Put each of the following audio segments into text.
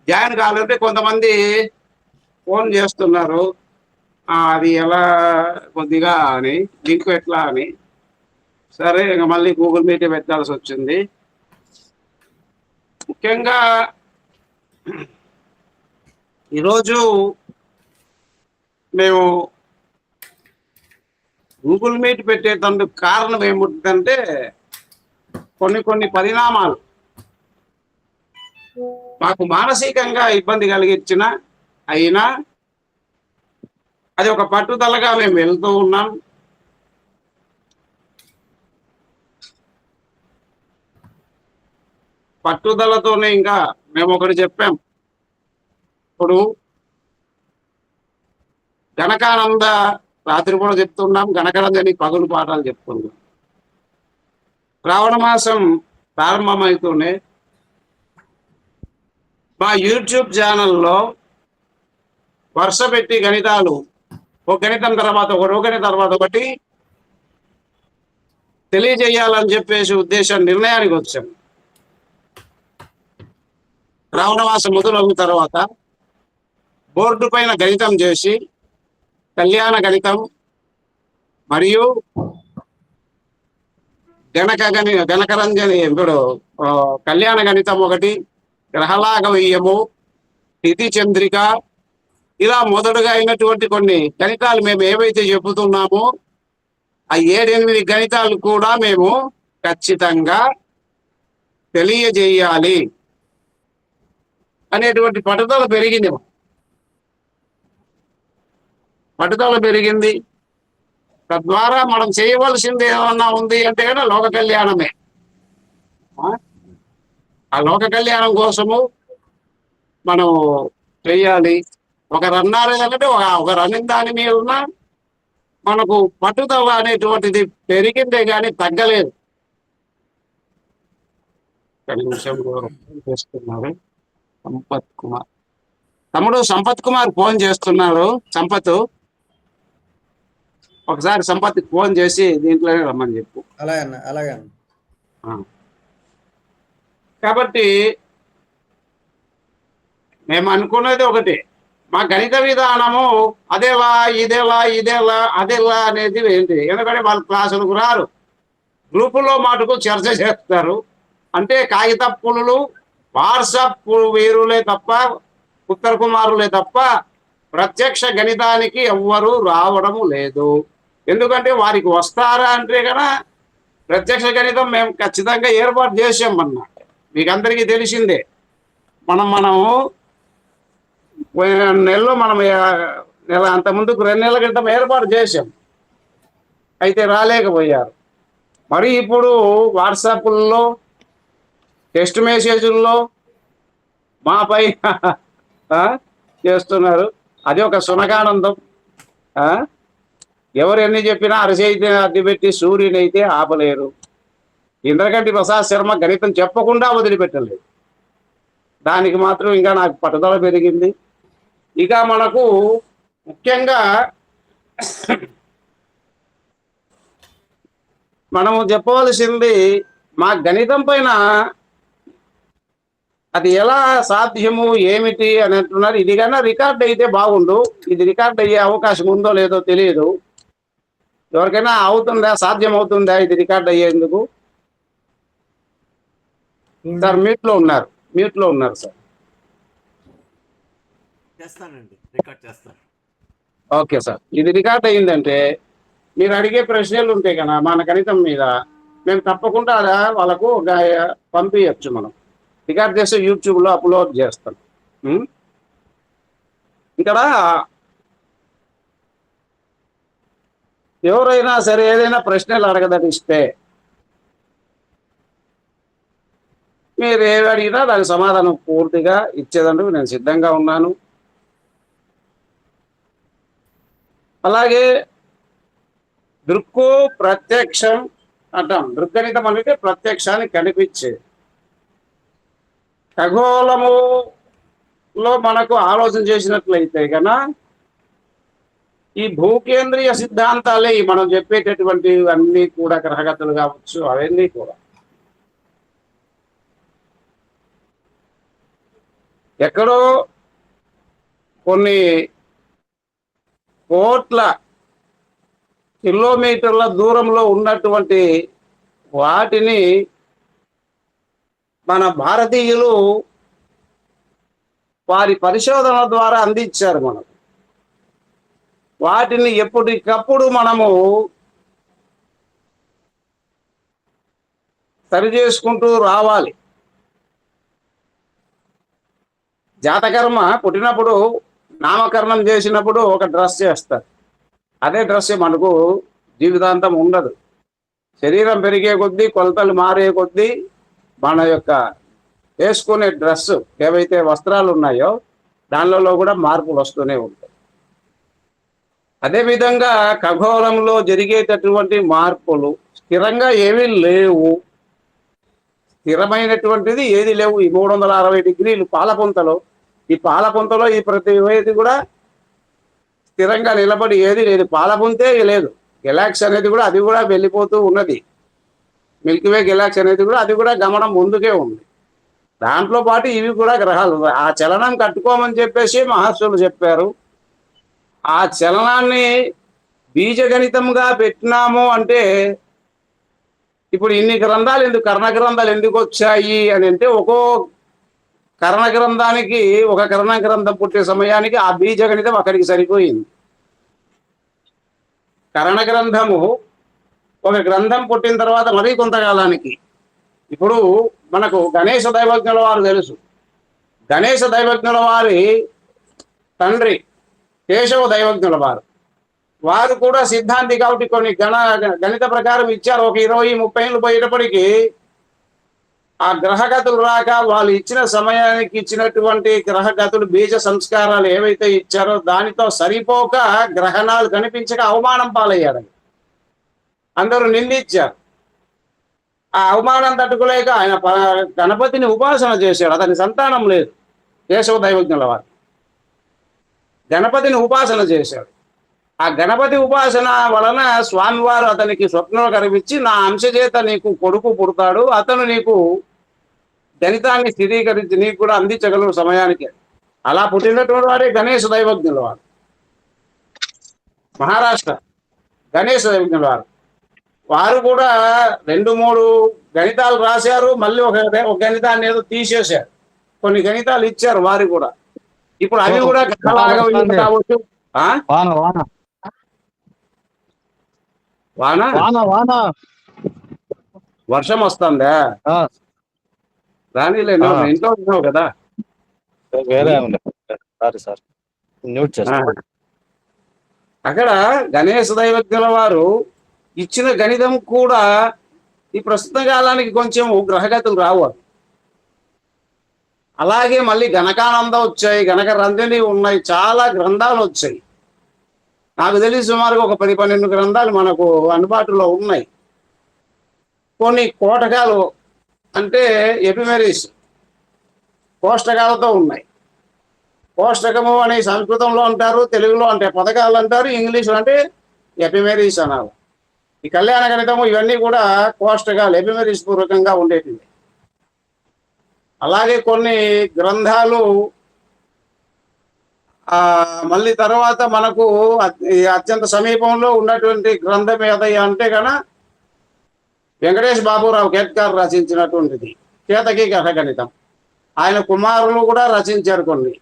Join కావాలంటే కొంతమంది phone చేస్తున్నారు, అది ఎలా కొద్దిగా అని, లింక్ ఎట్లా అని. సరే ఇంక మళ్ళీ గూగుల్ మీట్ పెట్టాల్సి వచ్చింది. ముఖ్యంగా ఈరోజు మేము గూగుల్ మీట్ పెట్టేటందుకు కారణం ఏముంటుందంటే కొన్ని పరిణామాలు మాకు మానసికంగా ఇబ్బంది కలిగించిన అయినా అది ఒక పట్టుదలగా మేము వెళ్తూ ఉన్నాం. పట్టుదలతోనే ఇంకా మేము ఒకటి చెప్పాం. ఇప్పుడు గణకానంద రాత్రి కూడా చెప్తున్నాం, గణకరంజని పగులు పాఠాలు చెప్తున్నాం. శ్రావణ మాసం ప్రారంభమవుతూనే మా యూట్యూబ్ ఛానల్లో వరుస పెట్టి గణితాలు, ఒక గణితం తర్వాత ఒకటి, ఒక గణితం తర్వాత ఒకటి తెలియజేయాలని చెప్పేసి నిర్ణయానికి వచ్చాం. శ్రావణ మాసం మొదలైన తర్వాత బోర్డు పైన గణితం చేసి కళ్యాణ గణితం మరియు గణకరంజని ఇప్పుడు కళ్యాణ గణితం ఒకటి, గ్రహలాఘవీయము, తిథి చంద్రిక, ఇలా మొదటగా అయినటువంటి కొన్ని గణితాలు మేము ఏవైతే చెబుతున్నామో ఆ 7-8 గణితాలు కూడా మేము ఖచ్చితంగా తెలియజేయాలి అనేటువంటి పట్టుదల పెరిగింది. తద్వారా మనం చేయవలసింది ఏమన్నా ఉంది అంటే కదా లోక కళ్యాణమే. ఆ లోక కళ్యాణం కోసము మనం చెయ్యాలి. ఒకరు అన్నారు ఏంటంటే ఒకరు అనిన దాని మీద ఉన్న మనకు పట్టుదల అనేటువంటిది పెరిగిందే కానీ తగ్గలేదు. చేస్తున్నారు సంపత్ కుమార్, తమ్ముడు సంపత్ కుమార్ ఫోన్ చేస్తున్నారు. సంపత్, ఒకసారి సంపత్ ఫోన్ చేసి దీంట్లోనే రమ్మని చెప్పు. అలాగే. కాబట్టి మేము అనుకున్నది ఒకటి, మా గణిత విధానము అదేలా అదేలా అనేది ఏంటి. ఎందుకంటే వాళ్ళ క్లాసులకు రారు, గ్రూపులో మటుకు చర్చ చేస్తారు. అంటే కాగిత పులులు, వాట్సాప్ వీరులే తప్ప, ఉత్తర కుమారులే తప్ప ప్రత్యక్ష గణితానికి ఎవ్వరూ రావడము లేదు. ఎందుకంటే వారికి వస్తారా అంటే కదా ప్రత్యక్ష గణితం మేము ఖచ్చితంగా ఏర్పాటు చేసామన్నమాట. మీకు అందరికీ తెలిసిందే. మనము నెలలో నెల అంత ముందుకు 2 నెలల క్రితం ఏర్పాటు చేసాం, అయితే రాలేకపోయారు. మరి ఇప్పుడు వాట్సాప్ల్లో, టెక్స్ట్ మెసేజ్ల్లో మాపై చేస్తున్నారు. అది ఒక సునకానందం. ఎవరు ఎన్ని చెప్పినా అరచేయితే అడ్డుపెట్టి సూర్యుని అయితే ఆపలేరు. ఇంద్రకంటి ప్రసాద్ శర్మ గణితం చెప్పకుండా వదిలిపెట్టలేదు. దానికి మాత్రం ఇంకా నాకు పట్టుదల పెరిగింది. ఇక మనకు ముఖ్యంగా మనము చెప్పవలసింది, మా గణితం పైన అది ఎలా సాధ్యము ఏమిటి అని అంటున్నారు. ఇది కన్నా రికార్డ్ అయితే బాగుండు. ఇది రికార్డ్ అయ్యే అవకాశం ఉందో లేదో తెలియదు. ఎవరికైనా అవుతుందా, సాధ్యం అవుతుందా ఇది రికార్డ్ అయ్యేందుకు? సార్ మ్యూట్లో ఉన్నారు సార్. చేస్తానండి, రికార్డ్ చేస్తాను. Okay sir. ఇది రికార్డ్ అయ్యిందంటే మీరు అడిగే ప్రశ్నలు ఉంటాయి కదా మన గణితం మీద, మేము తప్పకుండా వాళ్ళకు పంపించచ్చు. మనం రికార్డ్ చేస్తే యూట్యూబ్లో అప్లోడ్ చేస్తాం. ఇక్కడ ఎవరైనా సరే ఏదైనా ప్రశ్నలు అడగదనిస్తే మీరు ఏవి అడిగినా దానికి సమాధానం పూర్తిగా ఇచ్చేదందుకు నేను సిద్ధంగా ఉన్నాను. అలాగే దృక్కు ప్రత్యక్షం అంటాం. దృగ్గణితం అంటే ప్రత్యక్షాన్ని కనిపించే. ఖగోళములో మనకు ఆలోచన చేసినట్లయితే కన్నా ఈ భూకేంద్రీయ సిద్ధాంతాలే మనం చెప్పేటటువంటి అన్నీ కూడా, గ్రహగతులు కావచ్చు, అవన్నీ కూడా ఎక్కడో కొన్ని కోట్ల కిలోమీటర్ల దూరంలో ఉన్నటువంటి వాటిని మన భారతీయులు వారి పరిశోధన ద్వారా అందించారు మనకు. వాటిని ఎప్పటికప్పుడు మనము సరి చేసుకుంటూ రావాలి. జాతకర్మ పుట్టినప్పుడు నామకరణం చేసినప్పుడు ఒక డ్రెస్ చేస్తారు. అదే డ్రెస్ మనకు జీవితాంతం ఉండదు. శరీరం పెరిగే కొద్దీ, కొలతలు మారే కొద్దీ మన యొక్క వేసుకునే డ్రెస్ ఏవైతే వస్త్రాలు ఉన్నాయో దానిలో కూడా మార్పులు వస్తూనే ఉంటాయి. అదేవిధంగా ఖగోళంలో జరిగేటటువంటి మార్పులు స్థిరంగా ఏమీ లేవు. స్థిరమైనటువంటిది ఏది లేవు. ఈ 360 డిగ్రీలు పాలపుంతలో, ఈ పాలపుంతలో ఈ ప్రతి ఏది కూడా స్థిరంగా నిలబడి ఏది లేదు. పాలపుంతే లేదు. గెలాక్సీ అనేది కూడా అది కూడా వెళ్ళిపోతూ ఉన్నది. మిల్కీవే గెలాక్సీ అనేది కూడా అది కూడా గమనం ముందుకే ఉంది. దాంట్లో పాటు ఇవి కూడా గ్రహాలు. ఆ చలనం కట్టుకోమని చెప్పేసి మహర్షులు చెప్పారు. ఆ చలనాన్ని బీజగణితంగా పెట్టినాము అంటే ఇప్పుడు ఇన్ని గ్రంథాలు ఎందుకు, కర్ణ గ్రంథాలు ఎందుకు వచ్చాయి అని అంటే, ఒక్కో కర్ణ గ్రంథానికి ఒక కర్ణ గ్రంథం పుట్టే సమయానికి ఆ బీజగణితం అక్కడికి సరిపోయింది. కరణ గ్రంథము ఒక గ్రంథం పుట్టిన తర్వాత మరీ కొంతకాలానికి, ఇప్పుడు మనకు గణేశ దైవజ్ఞుల వారు తెలుసు. గణేశ దైవజ్ఞుల వారి తండ్రి కేశవ దైవజ్ఞుల వారు కూడా సిద్ధాంతి కాబట్టి కొన్ని గణిత ప్రకారం ఇచ్చారు. ఒక 20-30 ఏళ్ళు పోయేటప్పటికీ ఆ గ్రహగతులు రాక వాళ్ళు ఇచ్చిన సమయానికి ఇచ్చినటువంటి గ్రహగతులు బీజ సంస్కారాలు ఏవైతే ఇచ్చారో దానితో సరిపోక గ్రహణాలు కనిపించక అవమానం పాలయ్యాడు. అందరూ నిందించారు. ఆ అవమానం తట్టుకోలేక ఆయన గణపతిని ఉపాసన చేశాడు. అతని సంతానం లేదు. కేశవ దైవజ్ఞుల వారు గణపతిని ఉపాసన చేశాడు. ఆ గణపతి ఉపాసన వలన స్వామివారు అతనికి స్వప్నంలో కనిపించి, నా అంశ చేత నీకు కొడుకు పుడతాడు, అతను నీకు గణితాన్ని స్థిరీకరించి నీకు కూడా అందించగలరు సమయానికి. అలా పుట్టినటువంటి వారే గణేశ దైవజ్ఞుల వారు. మహారాష్ట్ర గణేశ దైవజ్ఞుల వారు కూడా 2-3 గణితాలు రాశారు. మళ్ళీ ఒక గణితాన్ని ఏదో తీసేశారు. కొన్ని గణితాలు ఇచ్చారు వారు కూడా. ఇప్పుడు అవి కూడా కావచ్చు. వాన వర్షం వస్తుందా? రానిలే, ఇంట్లో ఉన్నావు కదా. అక్కడ గణేశ దైవజ్ఞుల వారు ఇచ్చిన గణితం కూడా ఈ ప్రస్తుత కాలానికి కొంచెం గ్రహగతులు రావు. అలాగే మళ్ళీ గణకానందం వచ్చాయి, గణక రంజని ఉన్నాయి, చాలా గ్రంథాలు వచ్చాయి. నాకు తెలిసి సుమారుగా ఒక 10-12 గ్రంథాలు మనకు అందుబాటులో ఉన్నాయి. కొన్ని కోటకాలు అంటే ఎపిమెరీస్ కోష్టకాలతో ఉన్నాయి. కోష్టకము అని సంస్కృతంలో అంటారు, తెలుగులో అంటే పథకాలు అంటారు, ఇంగ్లీష్లో అంటే ఎపిమెరీస్ అనాలి. ఈ కళ్యాణ గణితము ఇవన్నీ కూడా కోష్టకాలు, ఎపిమెరీస్ పూర్వకంగా ఉండేటివి. అలాగే కొన్ని గ్రంథాలు మళ్ళీ తర్వాత మనకు అత్యంత సమీపంలో ఉన్నటువంటి గ్రంథం ఏదయ్యా అంటే వెంకటేష్ బాబురావు కేత్కార్ రచించినటువంటిది కేతకీ గణితం. ఆయన కుమారులు కూడా రచించారు కొన్ని.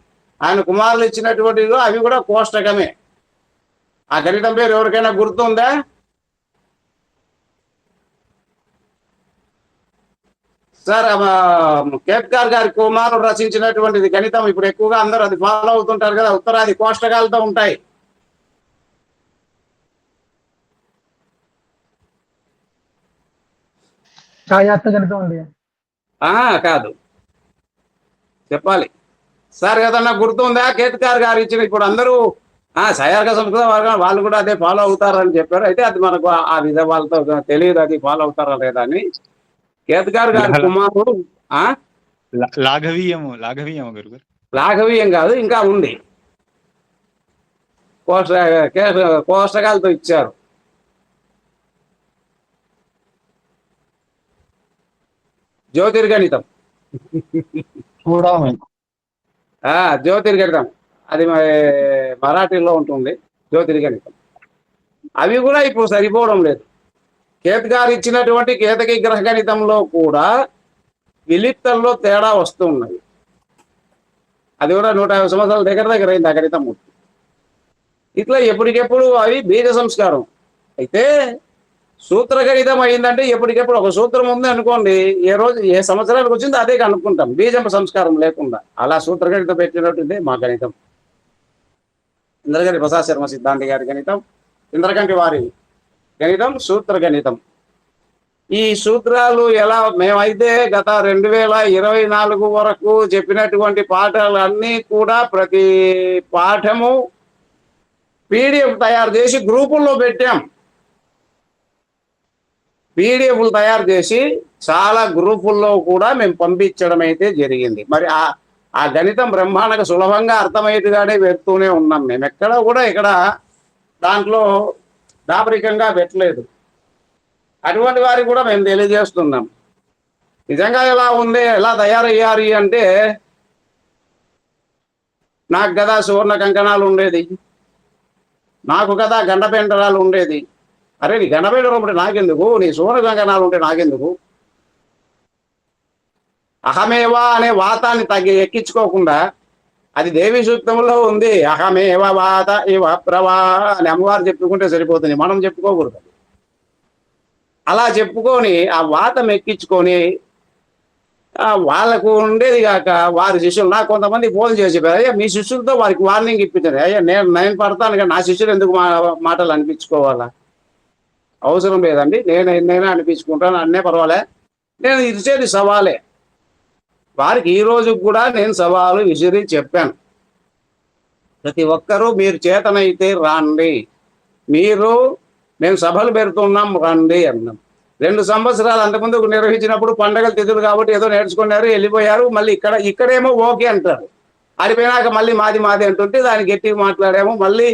ఆయన కుమారులు ఇచ్చినటువంటి అవి కూడా కోష్టకమే. ఆ గణితం పేరు ఎవరికైనా గుర్తుందా? సార్, కేత్కార్ గారి కుమారుడు రచించినటువంటిది గణితం. ఇప్పుడు ఎక్కువగా అందరూ అది ఫాలో అవుతుంటారు కదా. ఉత్తరాది కోష్టకాలతో ఉంటాయి. కాదు, చెప్పాలి సార్. ఏదన్నా గుర్తుందా? కేత్కార్ గారు ఇచ్చిన, ఇప్పుడు అందరూ సయార్క సంస్కృత వాళ్ళు కూడా అదే ఫాలో అవుతారని చెప్పారు. అయితే అది మనకు ఆ విధ వాళ్ళతో తెలియదు అది ఫాలో అవుతారా లేదా అని. కేత్కార్ గారి కుమారుడు లాఘవీయం కాదు, ఇంకా ఉంది. కోష్టకాలతో ఇచ్చారు. జ్యోతిర్గణితం జ్యోతిర్గణితం. అది మరాఠీలో ఉంటుంది జ్యోతిర్గణితం. అవి కూడా ఇప్పుడు సరిపోవడం లేదు. కేత్ గారు ఇచ్చినటువంటి కేతకి గ్రహ గణితంలో కూడా విలిప్తంలో తేడా వస్తూ ఉన్నది. అది కూడా 150 సంవత్సరాల దగ్గర అయింది ఆ గణితం. ఇట్లా ఎప్పటికెప్పుడు అవి బీజ సంస్కారం. అయితే సూత్ర గణితం అయిందంటే ఎప్పటికెప్పుడు ఒక సూత్రం ఉంది అనుకోండి, ఏ రోజు ఏ సంవత్సరానికి వచ్చిందో అదే కనుక్కుంటాం, బీజం సంస్కారం లేకుండా. అలా సూత్ర గణితం పెట్టినట్టుంది మా గణితం. ఇంద్రగంటి ప్రసాద్ శర్మ సిద్ధాంతి గారి గణితం, ఇంద్రగంటి వారి గణితం సూత్ర గణితం. ఈ సూత్రాలు ఎలా మేమైతే గత 2024 వరకు చెప్పినటువంటి పాఠాలన్నీ కూడా ప్రతి పాఠము పీడిఎఫ్ తయారు చేసి గ్రూపుల్లో పెట్టాం. పీడిఎఫ్లు తయారు చేసి చాలా గ్రూపుల్లో కూడా మేము పంపించడం అయితే జరిగింది. మరి ఆ గణితం బ్రహ్మాండంగా సులభంగా అర్థమయ్యేట్టుగానే పెడుతూనే ఉన్నాం. మేము ఎక్కడ కూడా ఇక్కడ దాంట్లో దాపరికంగా పెట్టలేదు. అటువంటి వారికి కూడా మేము తెలియజేస్తున్నాం. నిజంగా ఎలా ఉంది, ఎలా తయారయ్యారు అంటే, నాకు కదా సువర్ణ కంకణాలు ఉండేది, నాకు కదా గండపెండరాలు ఉండేది. అరే నీ గండపెండరం ఉంటే నాకెందుకు, నీ సువర్ణ కంకణాలు ఉంటే నాకెందుకు? అహమేవా అనే వాతాన్ని ఎక్కించుకోకుండా, అది దేవి సూక్తంలో ఉంది, అహమేవ వాత ఇవ ప్రవా అని అమ్మవారు చెప్పుకుంటే సరిపోతుంది, మనం చెప్పుకోకూడదు. అలా చెప్పుకొని ఆ వాతం ఎక్కించుకొని వాళ్ళకు ఉండేది కాక వారి శిష్యులు నాకు కొంతమంది ఫోన్ చేసి చెప్పారు, అయ్యా మీ శిష్యులతో వారికి వార్నింగ్ ఇప్పించారు. అయ్యా నేను పడతాను కానీ నా శిష్యులు ఎందుకు మాటలు అనిపించుకోవాలా? అవసరం లేదండి, నేనైనా అనిపించుకుంటాను, అన్నే పర్వాలే. నేను ఇచ్చేది సవాలే. వారికి ఈ రోజు కూడా నేను సవాలు విసిరి చెప్పాను, ప్రతి ఒక్కరూ మీరు చేతనైతే రాండి, మేము సభలు పెడుతున్నాం రండి అన్నాం. 2 సంవత్సరాలు అంతకుముందు నిర్వహించినప్పుడు పండగలు తిథులు కాబట్టి ఏదో నేర్చుకున్నారు, వెళ్ళిపోయారు. మళ్ళీ ఇక్కడేమో ఓకే అంటారు, ఆడిపోయినాక మళ్ళీ మాది అంటుంటే దాన్ని గట్టిగా మాట్లాడాము. మళ్ళీ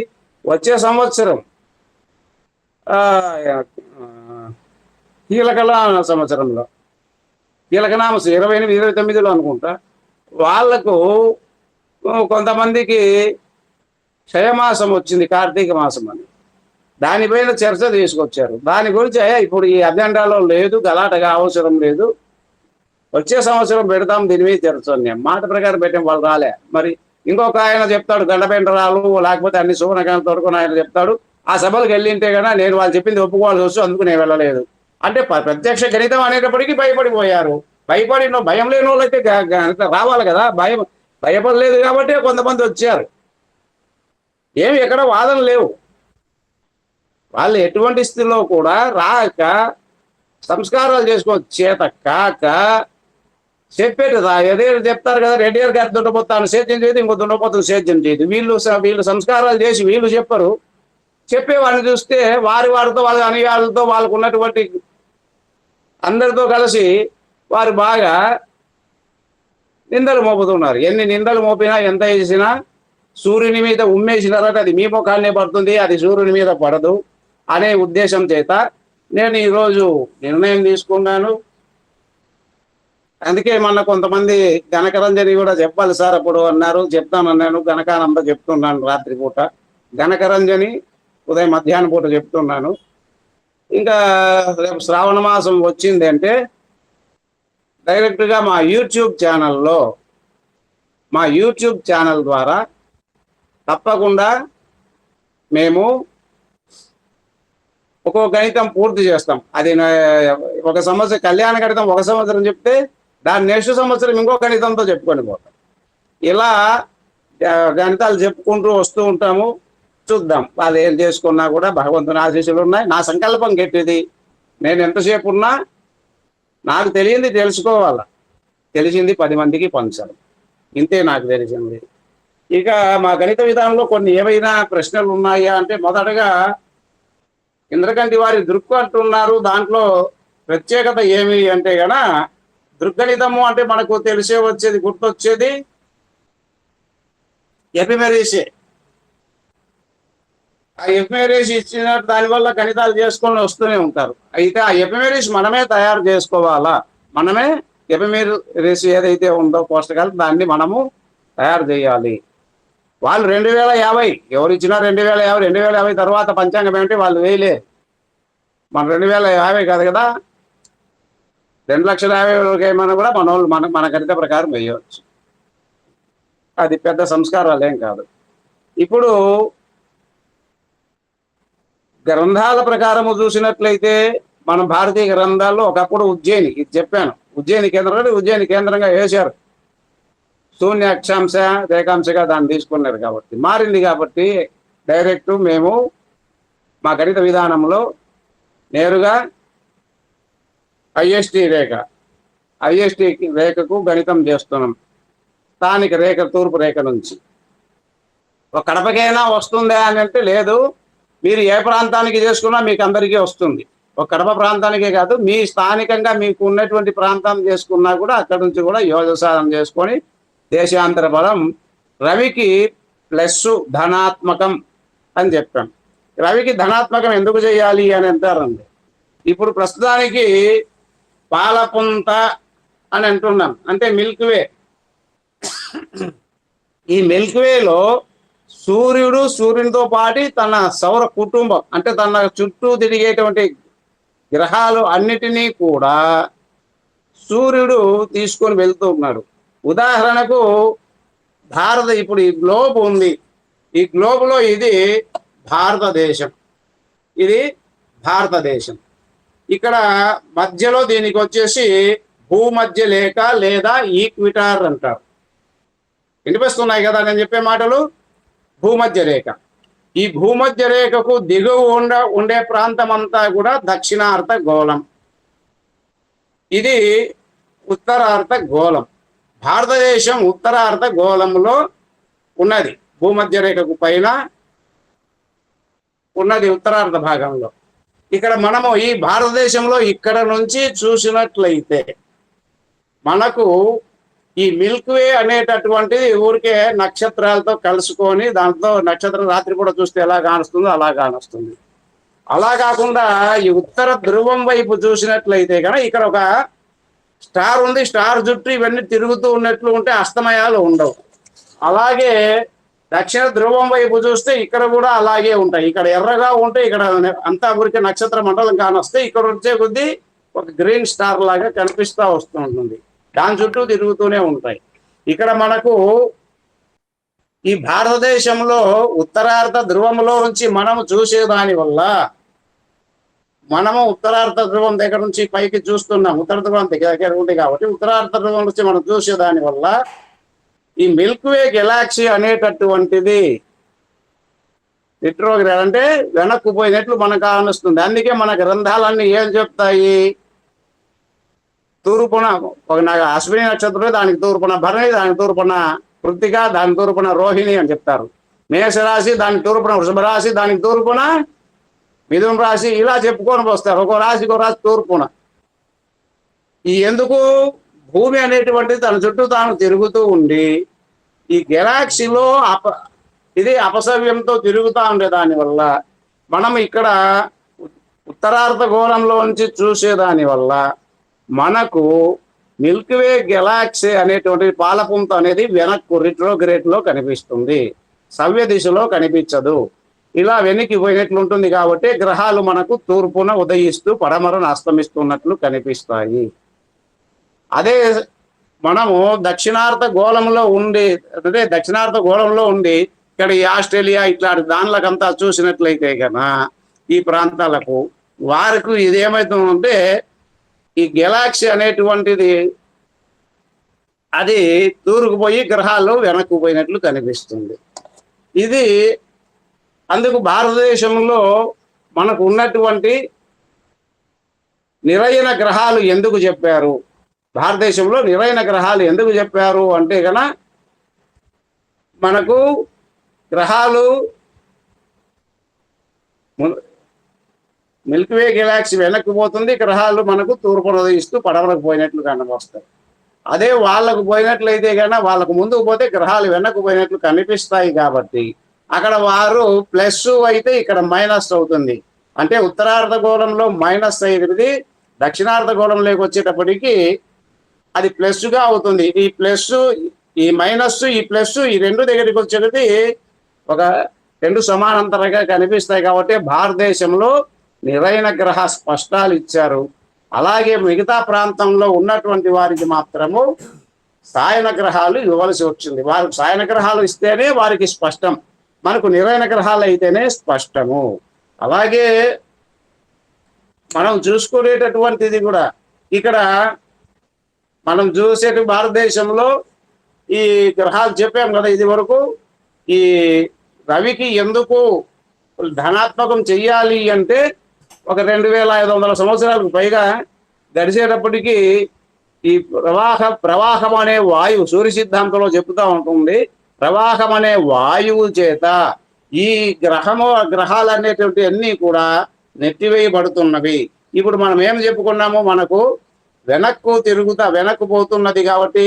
వచ్చే సంవత్సరం కీలకనామ సంవత్సరంలో, కీలకనామ 28, 29లో అనుకుంటా, వాళ్లకు కొంతమందికి క్షయమాసం వచ్చింది, కార్తీక మాసం అని. దానిపైన చర్చ తీసుకొచ్చారు. దాని గురించి ఇప్పుడు ఈ అజెండాలో లేదు, గలాటగా అవసరం లేదు, వచ్చే సంవత్సరం పెడతాం దీని మీద చర్చ. మాట ప్రకారం పెట్టాం, వాళ్ళు రాలే. మరి ఇంకొక ఆయన చెప్తాడు గండపెండరాలు, లేకపోతే అన్ని సువర్ణకాలు తోడుకొని ఆయన చెప్తాడు. ఆ సభలకు వెళ్ళింటే కన్నా నేను వాళ్ళు చెప్పింది ఒప్పుకోవాల్సి వస్తూ అందుకు నేను వెళ్ళలేదు అంటే ప్రత్యక్ష గణితం అనేటప్పటికీ భయపడిపోయారు. భయం లేని వాళ్ళైతే రావాలి కదా. భయపడలేదు కాబట్టి కొంతమంది వచ్చారు. ఏమి ఎక్కడ వాదన లేవు. వాళ్ళు ఎటువంటి స్థితిలో కూడా రాక సంస్కారాలు చేసుకోవచ్చు చేత కాక చెప్పేది అదే చెప్తారు కదా, రెడ్డిగారు గారి దుండపోతాను సేద్యం చేయదు, ఇంకో దుండపోతాను సేద్యం చేయదు. వీళ్ళు సంస్కారాలు చేసి వీళ్ళు చెప్పరు. చెప్పేవాడిని చూస్తే వారితో వాళ్ళ అనుయాయులతో వాళ్ళకు ఉన్నటువంటి అందరితో కలిసి వారు బాగా నిందలు మోపుతున్నారు. ఎన్ని నిందలు మోపినా ఎంత చేసినా సూర్యుని మీద ఉమ్మేసినారంటే అది మీ ముఖాన్నే పడుతుంది, అది సూర్యుని మీద పడదు అనే ఉద్దేశం చేత నేను ఈరోజు నిర్ణయం తీసుకున్నాను. అందుకే మొన్న కొంతమంది గణకరంజని కూడా చెప్పాలి సార్ అప్పుడు అన్నారు, చెప్తానన్నాను. గణకానంద చెప్తున్నాను రాత్రిపూట, గణకరంజని ఉదయం మధ్యాహ్నం పూట చెప్తున్నాను. ఇంకా రేపు శ్రావణ మాసం వచ్చింది అంటే డైరెక్ట్గా మా యూట్యూబ్ ఛానల్ ద్వారా తప్పకుండా మేము ఒక్కొక్క గణితం పూర్తి చేస్తాం. అది ఒక సంవత్సరం కళ్యాణ గణితం ఒక సంవత్సరం చెప్తే దాని నెక్స్ట్ సంవత్సరం ఇంకో గణితంతో చెప్పుకొని పోతాం. ఇలా గణితాలు చెప్పుకుంటూ వస్తూ ఉంటాము. చూద్దాం వాళ్ళు ఏం చేసుకున్నా కూడా భగవంతుని ఆశీస్సులు ఉన్నాయి. నా సంకల్పం గట్టిది. నేను ఎంతసేపు ఉన్నా నాకు తెలియంది తెలుసుకోవాలా, తెలిసింది 10 మందికి పంచాలి, ఇంతే నాకు తెలిసింది. ఇక మా గణిత విధానంలో కొన్ని ఏవైనా ప్రశ్నలు ఉన్నాయా అంటే, మొదటగా ఇంద్రకంటి వారి దృక్కు అంటున్నారు. దాంట్లో ప్రత్యేకత ఏమి అంటే గన దృగ్గణితము అంటే మనకు గుర్తొచ్చేది ఎపిమెరీసే. ఆ ఎపిమెరీస్ ఇచ్చిన దానివల్ల గణితాలు చేసుకొని వస్తూనే ఉంటారు. అయితే ఆ ఎపిమెరీస్ మనమే తయారు చేసుకోవాలా, మనమే ఎపిమెరీస్ ఏదైతే ఉందో పోషకాలు దాన్ని మనము తయారు చేయాలి. వాళ్ళు 2050 ఎవరు ఇచ్చినా 2050 తర్వాత పంచాంగం ఏమిటి వాళ్ళు వేయలేరు. మన 2050 కాదు కదా, 2,50,000 ఏమైనా కూడా మన వాళ్ళు మన గణిత ప్రకారం వేయవచ్చు. అది పెద్ద సంస్కారాలు ఏం కాదు. ఇప్పుడు గ్రంథాల ప్రకారము చూసినట్లయితే మన భారతీయ గ్రంథాల్లో ఒకప్పుడు ఉజ్జయిని, ఇది చెప్పాను, ఉజ్జయిని కేంద్రంగా వేశారు. శూన్య అక్షాంశ రేఖాంశగా దాన్ని తీసుకున్నారు కాబట్టి మారింది. కాబట్టి డైరెక్ట్ మేము మా గణిత విధానంలో నేరుగా ఐఎస్టి రేఖకు గణితం చేస్తున్నాం. స్థానిక రేఖ, తూర్పు రేఖ నుంచి ఒక కడపకైనా వస్తుందా అని అంటే లేదు. మీరు ఏ ప్రాంతానికి చేసుకున్నా మీకు అందరికీ వస్తుంది. ఒక కడప ప్రాంతానికే కాదు, మీ స్థానికంగా మీకు ఉన్నటువంటి ప్రాంతం చేసుకున్నా కూడా అక్కడి నుంచి కూడా యోగసాధన చేసుకొని దేశాంతర బలం రవికి ప్లస్ ధనాత్మకం అని చెప్పాం. రవికి ధనాత్మకం ఎందుకు చేయాలి అని అంటారండి. ఇప్పుడు ప్రస్తుతానికి పాలపుంత అని అంటున్నాం, అంటే మిల్క్వే. ఈ మిల్క్వేలో సూర్యునితో పాటు తన సౌర కుటుంబం, అంటే తన చుట్టూ తిరిగేటువంటి గ్రహాలు అన్నిటినీ కూడా సూర్యుడు తీసుకొని వెళ్తూ ఉన్నాడు. ఉదాహరణకు ఇప్పుడు ఈ గ్లోబ్ ఉంది. ఈ గ్లోబ్లో ఇది భారతదేశం. ఇక్కడ మధ్యలో దీనికి వచ్చేసి భూమధ్య రేఖ లేదా ఈక్విటార్ అంటారు. వినిపిస్తున్నాయి కదా నేను చెప్పే మాటలు? భూమధ్య రేఖ. ఈ భూమధ్య రేఖకు దిగువ ఉండే ప్రాంతం అంతా కూడా దక్షిణార్ధ గోళం, ఇది ఉత్తరార్ధ గోళం. భారతదేశం ఉత్తరార్ధ గోళంలో ఉన్నది, భూమధ్య రేఖకు పైన ఉన్నది ఉత్తరార్ధ భాగంలో. ఇక్కడ మనము ఈ భారతదేశంలో ఇక్కడ నుంచి చూసినట్లయితే మనకు ఈ మిల్క్వే అనేటటువంటిది ఊరికే నక్షత్రాలతో కలుసుకొని దాంతో నక్షత్రం రాత్రి కూడా చూస్తే ఎలా కానొస్తుందో అలా కానొస్తుంది. అలా కాకుండా ఈ ఉత్తర ధ్రువం వైపు చూసినట్లయితే కనుక ఇక్కడ ఒక స్టార్ ఉంది, స్టార్ చుట్టూ ఇవన్నీ తిరుగుతూ ఉన్నట్లు ఉంటే అస్తమయాలు ఉండవు. అలాగే దక్షిణ ధ్రువం వైపు చూస్తే ఇక్కడ కూడా అలాగే ఉంటాయి. ఇక్కడ ఎర్రగా ఉంటే ఇక్కడ అంతా ఊరికే నక్షత్ర మండలం కానొస్తే ఇక్కడ వచ్చే కొద్దీ ఒక గ్రీన్ స్టార్ లాగా కనిపిస్తూ వస్తూ ఉంటుంది. దాని చుట్టూ తిరుగుతూనే ఉంటాయి. ఇక్కడ మనకు ఈ భారతదేశంలో ఉత్తరార్ధ ధ్రువంలో నుంచి మనము చూసేదాని వల్ల, మనము ఉత్తరార్ధ ధ్రువం దగ్గర నుంచి పైకి చూస్తున్నాం, ఉత్తర ధ్రువం దగ్గర ఉంది కాబట్టి ఉత్తరార్ధ ధ్రువం నుంచి మనం చూసేదాని వల్ల ఈ మిల్క్వే గెలాక్సీ అనేటటువంటిది రిట్రోగ్రేడ్, అంటే వెనక్కు పోయినట్లు మనకు ఆనొస్తుంది. అందుకే మన గ్రంథాలన్నీ ఏం చెప్తాయి? తూర్పున ఒక అశ్విని నక్షత్రం, దానికి తూర్పున భరణి, దానికి తూర్పున కృత్తిక, దానికి తూర్పున రోహిణి అని చెప్తారు. మేషరాశి దానికి తూర్పున వృషభ రాశి, దానికి తూర్పున మిథున రాశి, ఇలా చెప్పుకొని వస్తారు. ఒక రాశికి ఒక రాశి తూర్పున. ఈ ఎందుకు? భూమి అనేటువంటిది తన చుట్టూ తాను తిరుగుతూ ఉండి ఈ గెలాక్సీలో ఇది అపసవ్యంతో తిరుగుతూ ఉండే దానివల్ల మనం ఇక్కడ ఉత్తరార్ధ గోళంలో నుంచి చూసేదాని వల్ల మనకు మిల్క్వే గెలాక్సీ అనేటువంటి పాలపుంత అనేది వెనక్కు రిట్రోగ్రేడ్లో కనిపిస్తుంది, సవ్య దిశలో కనిపించదు. ఇలా వెనక్కి పోయినట్లు ఉంటుంది. కాబట్టి గ్రహాలు మనకు తూర్పున ఉదయిస్తూ పడమరను అస్తమిస్తున్నట్లు కనిపిస్తాయి. అదే మనము దక్షిణార్ధ గోళంలో ఉండి ఇక్కడ ఈ ఆస్ట్రేలియా ఇట్లాంటి దానిలకంతా చూసినట్లయితే కన్నా ఈ ప్రాంతాలకు వారికి ఇదేమవుతుందంటే ఈ గెలాక్సీ అనేటువంటిది అది తూరుకుపోయి గ్రహాలు వెనక్కు పోయినట్లు కనిపిస్తుంది. ఇది అందుకు భారతదేశంలో మనకు ఉన్నటువంటి నిరైన గ్రహాలు ఎందుకు చెప్పారు? భారతదేశంలో నిరైన గ్రహాలు ఎందుకు చెప్పారు అంటే కనుక మనకు గ్రహాలు మిల్క్వే గెలాక్సీ వెనక్కి పోతుంది, గ్రహాలు మనకు తూర్పున ఉదయిస్తూ పడమరకు పోయినట్లు కనిపిస్తాయి. అదే వాళ్ళకు పోయినట్లయితే కనుక వాళ్ళకు ముందుకు పోతే గ్రహాలు వెనక్కు పోయినట్లు కనిపిస్తాయి. కాబట్టి అక్కడ వారు ప్లస్ అయితే ఇక్కడ మైనస్ అవుతుంది. అంటే ఉత్తరార్ధ గోళంలో మైనస్ అయ్యేది దక్షిణార్ధ గోళంలోకి వచ్చేటప్పటికి అది ప్లస్గా అవుతుంది. ఈ ప్లస్ ఈ మైనస్ ఈ ప్లస్ ఈ రెండు దగ్గరికి వచ్చేది ఒక రెండు సమానాంతరంగా కనిపిస్తాయి. కాబట్టి భారతదేశంలో నిరైన గ్రహ స్పష్టాలు ఇచ్చారు. అలాగే మిగతా ప్రాంతంలో ఉన్నటువంటి వారికి మాత్రము సాయన గ్రహాలు ఇవ్వవలసి వచ్చింది. వారికి సాయన గ్రహాలు ఇస్తేనే వారికి స్పష్టం, మనకు నిరైన గ్రహాలు అయితేనే స్పష్టము. అలాగే మనం చూసుకునేటటువంటిది కూడా ఇక్కడ మనం చూసే భారతదేశంలో ఈ గ్రహాలు చెప్పాం కదా ఇది వరకు. ఈ రవికి ఎందుకు ధనాత్మకం చెయ్యాలి అంటే ఒక 2500 సంవత్సరాలకు పైగా గడిచేటప్పటికీ ఈ ప్రవాహం అనే వాయువు సూర్య సిద్ధాంతంలో చెప్తూ ఉంటుంది. ప్రవాహం అనే వాయువు చేత ఈ గ్రహాలు అనేటువంటి అన్నీ కూడా నెట్టివేయబడుతున్నవి. ఇప్పుడు మనం ఏం చెప్పుకున్నాము, మనకు వెనక్కు పోతున్నది కాబట్టి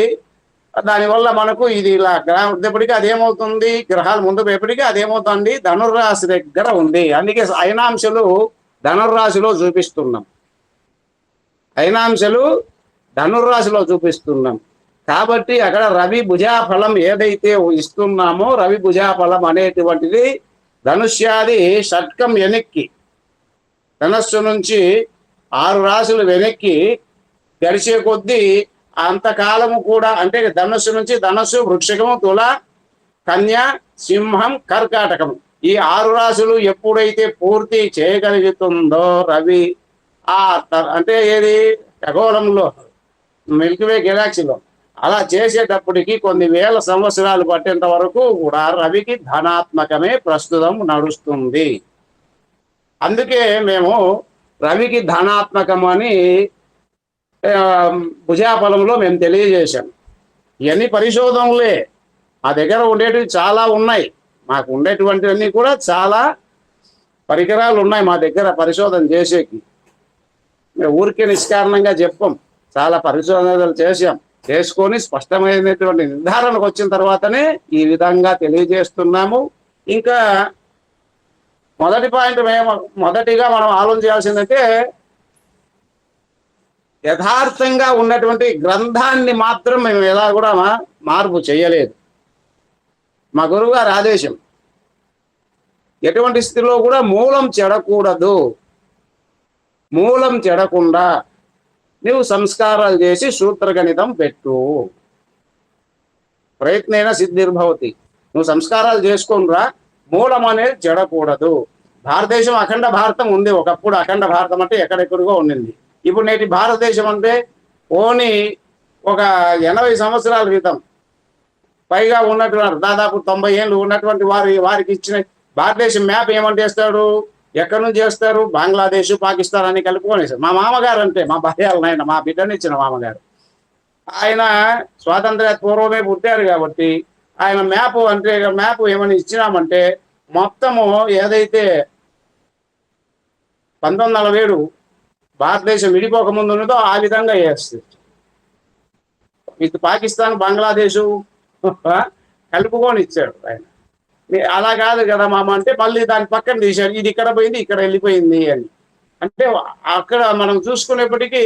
దానివల్ల మనకు ఇది ఇలా గ్రహప్పటికీ అదేమవుతుంది, గ్రహాలు ముందు పోయేప్పటికీ అదేమవుతుంది, ధనుర్రాశి దగ్గర ఉంది. అందుకే అయినాంశాలు ధనుర్రాశిలో చూపిస్తున్నాం, అయినాంశాలు ధనుర్రాశిలో చూపిస్తున్నాం. కాబట్టి అక్కడ రవి భుజాఫలం ఏదైతే ఇస్తున్నామో, రవి భుజాఫలం అనేటువంటిది ధనుష్యాది షట్కం వెనక్కి, ధనస్సు నుంచి 6 రాశులు వెనక్కి గడిచే కొద్దీ అంతకాలము కూడా, అంటే ధనుస్సు నుంచి ధనస్సు, వృక్షకము, తుల, కన్య, సింహం, కర్కాటకం ఈ 6 రాశులు ఎప్పుడైతే పూర్తి చేయగలుగుతుందో రవి అంటే ఏది ఖగోళంలో మిల్కీవే గెలాక్సీలో అలా చేసేటప్పటికి కొన్ని వేల సంవత్సరాలు పట్టేంత వరకు కూడా రవికి ధనాత్మకమే ప్రస్తుతం నడుస్తుంది. అందుకే మేము రవికి ధనాత్మకం అని భుజాఫలంలో మేము తెలియజేశాం. ఇవన్నీ పరిశోధనలే, మా దగ్గర ఉండేటివి చాలా ఉన్నాయి. మాకు ఉండేటువంటివన్నీ కూడా చాలా పరికరాలు ఉన్నాయి మా దగ్గర పరిశోధన చేసేకి. ఊరికే నిష్కారణంగా చెప్పం, చాలా పరిశోధనలు చేసుకొని స్పష్టమైనటువంటి నిర్ధారణకు వచ్చిన తర్వాతనే ఈ విధంగా తెలియజేస్తున్నాము. ఇంకా మొదటి పాయింట్ మొదటిగా మనం ఆలోచన చేయాల్సిందంటే యథార్థంగా ఉన్నటువంటి గ్రంథాన్ని మాత్రం మేము ఎలా కూడా మార్పు చేయలేదు. మా గురువు గారి ఆదేశం, ఎటువంటి స్థితిలో కూడా మూలం చెడకూడదు, మూలం చెడకుండా నువ్వు సంస్కారాలు చేసి సూత్రగణితం పెట్టు, ప్రయత్నైనా సిద్ధిర్భవతి. నువ్వు సంస్కారాలు చేసుకునిరా, మూలం అనేది చెడకూడదు. భారతదేశం అఖండ భారతం ఉంది. ఒకప్పుడు అఖండ భారతం అంటే ఎక్కడెక్కడికో ఉండింది. ఇప్పుడు నేటి భారతదేశం అంటే ఓని ఒక 80 సంవత్సరాల క్రితం పైగా ఉన్నటువంటి, దాదాపు 90 ఏళ్ళు ఉన్నటువంటి వారికి ఇచ్చిన భారతదేశం మ్యాప్ ఏమంటే చేస్తాడు, ఎక్కడి నుంచి చేస్తారు, బంగ్లాదేశ్, పాకిస్తాన్ అని కలుపుకొనేసారు. మా మామగారు అంటే మా భార్యలు నాయన, మా బిడ్డని ఇచ్చిన మామగారు, ఆయన స్వాతంత్ర్య పూర్వమే పుట్టారు కాబట్టి ఆయన మ్యాప్ ఏమని ఇచ్చినామంటే మొత్తము ఏదైతే 1947 భారతదేశం విడిపోక ముందు ఉన్నదో ఆ విధంగా వేస్తుంది. విత్ పాకిస్తాన్, బంగ్లాదేశ్ కలుపుకొని ఇచ్చాడు ఆయన. అలా కాదు కదా మామ అంటే మళ్ళీ దాని పక్కన తీశాడు, ఇది ఇక్కడ పోయింది ఇక్కడ వెళ్ళిపోయింది అని. అంటే అక్కడ మనం చూసుకునేప్పటికీ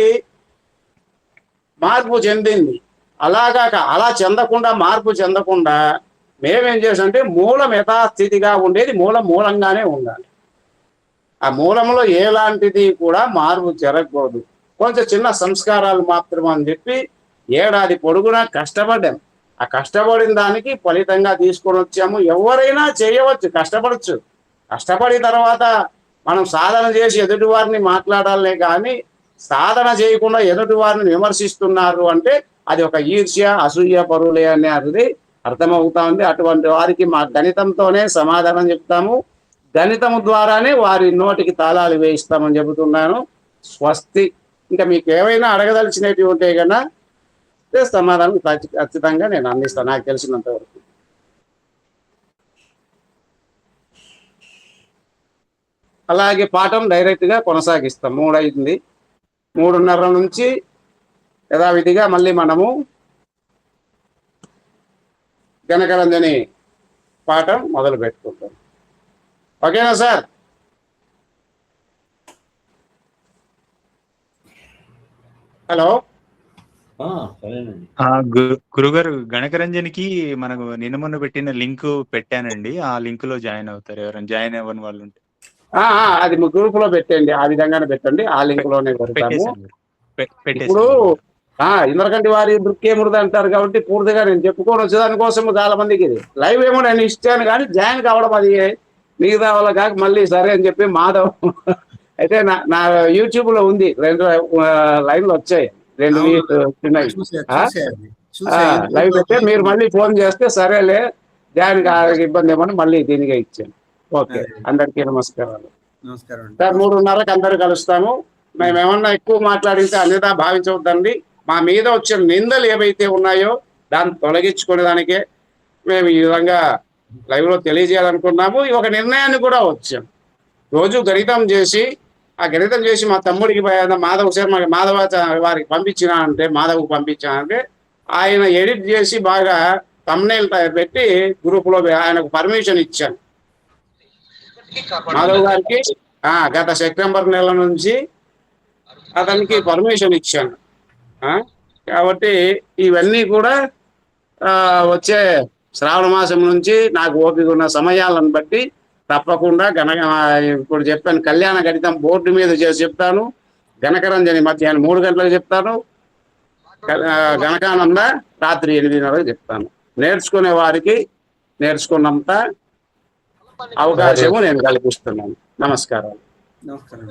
మార్పు చెందింది. అలా చెందకుండా, మార్పు చెందకుండా మేమేం చేసామంటే మూలం యథాస్థితిగా ఉండేది మూలంగానే ఉండాలి. ఆ మూలంలో ఎలాంటిది కూడా మార్పు జరగకూడదు. కొంచెం చిన్న సంస్కారాలు మాత్రం అని చెప్పి ఏడాది పొడుగునా కష్టపడ్డాం. ఆ కష్టపడిన దానికి ఫలితంగా తీసుకొని వచ్చాము. ఎవరైనా చేయవచ్చు, కష్టపడచ్చు. కష్టపడిన తర్వాత మనం సాధన చేసి ఎదుటి వారిని మాట్లాడాలనే కానీ సాధన చేయకుండా ఎదుటి వారిని విమర్శిస్తున్నారు అంటే అది ఒక ఈర్ష్య, అసూయ పరులే అనేది అర్థమవుతా ఉంది. అటువంటి వారికి మా గణితంతోనే సమాధానం చెప్తాము, గణితము ద్వారానే వారి నోటికి తాళాలు వేయిస్తామని చెబుతున్నాను. స్వస్తి. ఇంకా మీకు ఏమైనా అడగదలిచినవి ఉంటే కన్నా సమాధానం ఖచ్చితంగా నేను అందిస్తాను నాకు తెలిసినంత వరకు. అలాగే పాఠం డైరెక్ట్గా కొనసాగిస్తాం. 3 అయింది, 3:30 నుంచి యథావిధిగా మళ్ళీ మనము గణకరంజని పాఠం మొదలు పెట్టుకుంటాం. ఓకేనా సార్? హలో. సరేనండి. గురుగారు గణకరంజన్కి మనకు నిన్న మొన్న పెట్టిన లింక్ పెట్టానండి. ఆ లింక్ లో జాయిన్ అవుతారు ఎవరైనా జాయిన్ అవ్వని వాళ్ళు ఉంటే. అది మీ గ్రూప్ లో పెట్టండి, ఆ విధంగానే పెట్టండి, ఆ లింక్ లోనే పెడతాము. పెట్టేశాను గురు. ఇప్పుడు పెట్టేశాను. ఇంద్రకంటి వారి దృక్కే మృద అంటారు కాబట్టి పూర్తిగా నేను చెప్పుకొని వచ్చేదానికోసం చాలా మందికి ఇది లైవ్ ఏమో నేను ఇచ్చాను కానీ జాయిన్ కావడం అది మిగతా వాళ్ళ కాక మళ్ళీ సరే అని చెప్పి మాధవ్ అయితే నా యూట్యూబ్ లో ఉంది, 2 లైవ్లు వచ్చాయి, 2 చిన్నవి లైవ్ పెడితే మీరు మళ్ళీ ఫోన్ చేస్తే సరేలే జాయిన్ ఇబ్బంది ఏమని మళ్ళీ దీనిగా ఇచ్చాను. ఓకే, అందరికీ నమస్కారాలు. నమస్కారం సార్ 3:30కి అందరూ కలుస్తాము. మేము ఏమన్నా ఎక్కువ మాట్లాడితే అన్యథా భావించవద్దండి. మా మీద వచ్చిన నిందలు ఏవైతే ఉన్నాయో దాన్ని తొలగించుకునే దానికే మేము ఈ విధంగా లైవ్ లో తెలియజేయాలనుకున్నాము. ఒక నిర్ణయాన్ని కూడా వచ్చాం. రోజు గణితం చేసి ఆ గణితం చేసి మా తమ్ముడికి మాధవ్ శర్మ వారికి పంపించినా అంటే మాధవ్కి పంపించినా అంటే ఆయన ఎడిట్ చేసి బాగా thumbnail పెట్టి గ్రూప్ లో ఆయనకు పర్మిషన్ ఇచ్చాను. మాధవ్ గారికి గత సెప్టెంబర్ నెల నుంచి అతనికి పర్మిషన్ ఇచ్చాను. కాబట్టి ఇవన్నీ కూడా వచ్చే శ్రావణ మాసం నుంచి నాకు ఓపిక ఉన్న సమయాలను బట్టి తప్పకుండా ఇప్పుడు చెప్పాను, కళ్యాణ గణితం బోర్డు మీద చేసి చెప్తాను, గణకరంజని మధ్యాహ్నం 3 గంటలకు చెప్తాను, గణకానంద రాత్రి 8:30కు చెప్తాను. నేర్చుకునే వారికి నేర్చుకున్నంత అవకాశము నేను కల్పిస్తున్నాను. నమస్కారాలు. నమస్కారం.